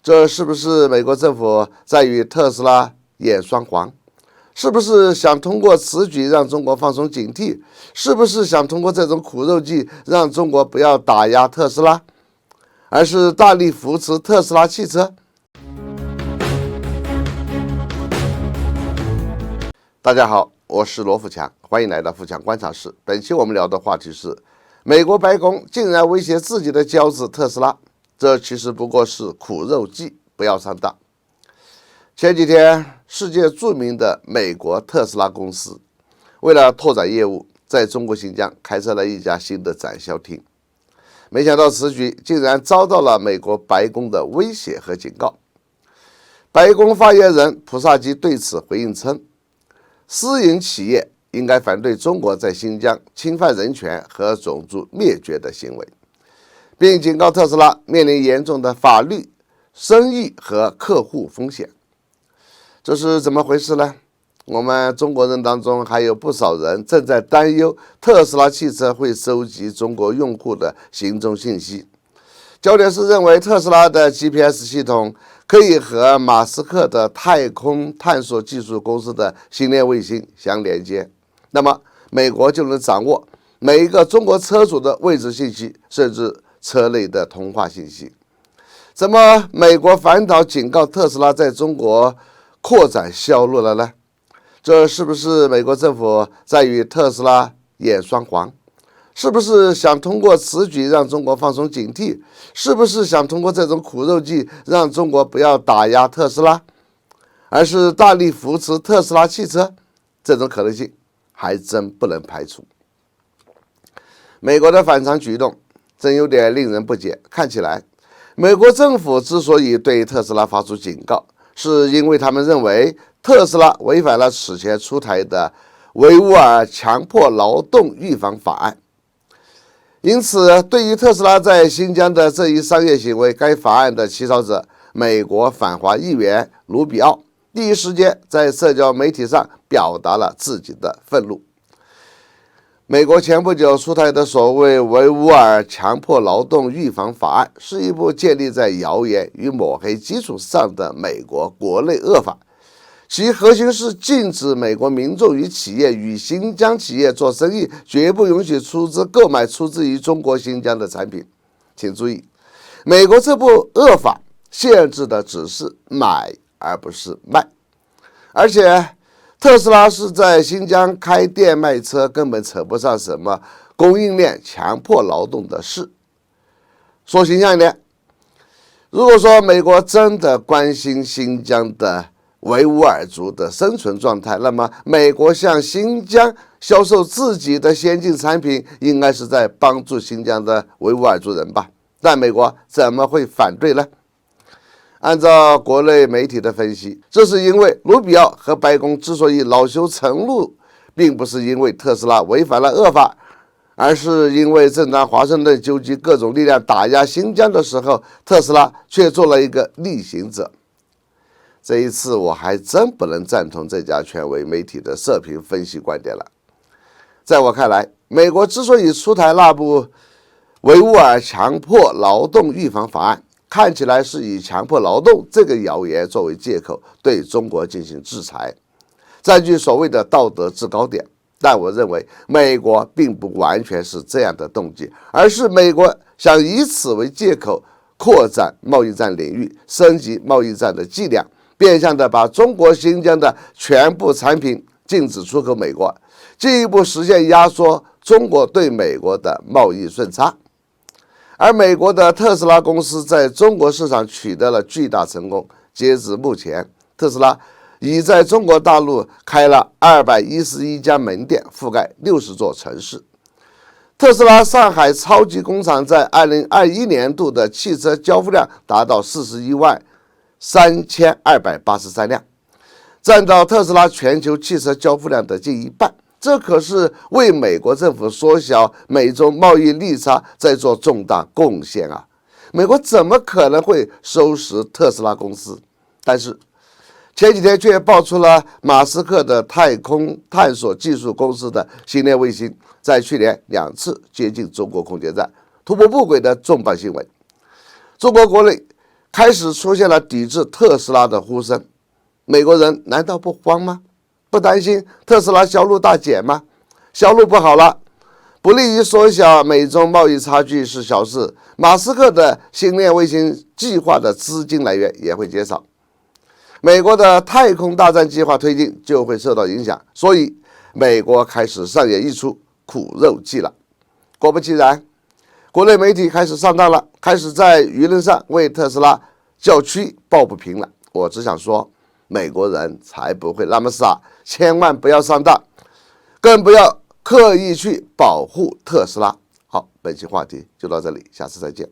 这是不是美国政府在与特斯拉演双簧？是不是想通过此举让中国放松警惕？是不是想通过这种苦肉计让中国不要打压特斯拉，而是大力扶持特斯拉汽车？大家好，我是罗富强，欢迎来到富强观察室。本期我们聊的话题是：美国白宫竟然威胁自己的骄子特斯拉，这其实不过是苦肉计，不要上当。前几天，世界著名的美国特斯拉公司为了拓展业务，在中国新疆开设了一家新的展销厅。没想到此举竟然遭到了美国白宫的威胁和警告。白宫发言人普萨基对此回应称，私营企业应该反对中国在新疆侵犯人权和种族灭绝的行为，并警告特斯拉面临严重的法律、生意和客户风险。这是怎么回事呢？我们中国人当中还有不少人正在担忧特斯拉汽车会收集中国用户的行踪信息。焦点是认为特斯拉的 GPS 系统可以和马斯克的太空探索技术公司的星链卫星相连接，那么美国就能掌握每一个中国车主的位置信息，甚至车内的通话信息。怎么美国反倒警告特斯拉在中国扩展销路了呢？这是不是美国政府在与特斯拉演双簧？是不是想通过此举让中国放松警惕？是不是想通过这种苦肉计让中国不要打压特斯拉，而是大力扶持特斯拉汽车？这种可能性还真不能排除。美国的反常举动真有点令人不解。看起来美国政府之所以对特斯拉发出警告，是因为他们认为特斯拉违反了此前出台的维吾尔强迫劳动预防法案。因此，对于特斯拉在新疆的这一商业行为，该法案的起草者美国反华议员卢比奥第一时间在社交媒体上表达了自己的愤怒。美国前不久出台的所谓维吾尔强迫劳动预防法案，是一部建立在谣言与抹黑基础上的美国国内恶法，其核心是禁止美国民众与企业与新疆企业做生意，绝不允许出资购买出自于中国新疆的产品。请注意，美国这部恶法限制的只是买而不是卖，而且特斯拉是在新疆开店卖车，根本扯不上什么供应链强迫劳动的事。说形象一点，如果说美国真的关心新疆的维吾尔族的生存状态，那么美国向新疆销售自己的先进产品，应该是在帮助新疆的维吾尔族人吧？但美国怎么会反对呢？按照国内媒体的分析，这是因为卢比奥和白宫之所以恼羞成怒，并不是因为特斯拉违反了恶法，而是因为正当华盛顿纠集各种力量打压新疆的时候，特斯拉却做了一个逆行者。这一次我还真不能赞同这家权威媒体的社评分析观点了。在我看来，美国之所以出台那部维吾尔强迫劳动预防法案，看起来是以强迫劳动这个谣言作为借口，对中国进行制裁，占据所谓的道德制高点。但我认为美国并不完全是这样的动机，而是美国想以此为借口扩展贸易战领域，升级贸易战的伎俩，变相的把中国新疆的全部产品禁止出口美国，进一步实现压缩中国对美国的贸易顺差。而美国的特斯拉公司在中国市场取得了巨大成功，截至目前，特斯拉已在中国大陆开了211家门店，覆盖60座城市。特斯拉上海超级工厂在2021年度的汽车交付量达到41万3283辆，占到特斯拉全球汽车交付量的近一半。这可是为美国政府缩小美中贸易逆差在做重大贡献啊！美国怎么可能会收拾特斯拉公司？但是前几天却爆出了马斯克的太空探索技术公司的星链卫星在去年2次接近中国空间站，突破不轨的重磅新闻。中国国内开始出现了抵制特斯拉的呼声。美国人难道不慌吗？不担心特斯拉销路大减吗？销路不好了，不利于缩小美中贸易差距是小事，马斯克的星链卫星计划的资金来源也会减少，美国的太空大战计划推进就会受到影响，所以美国开始上演一出苦肉计了。果不其然，国内媒体开始上当了，开始在舆论上为特斯拉叫屈抱不平了。我只想说，美国人才不会那么傻，千万不要上当，更不要刻意去保护特斯拉。好，本期话题就到这里，下次再见。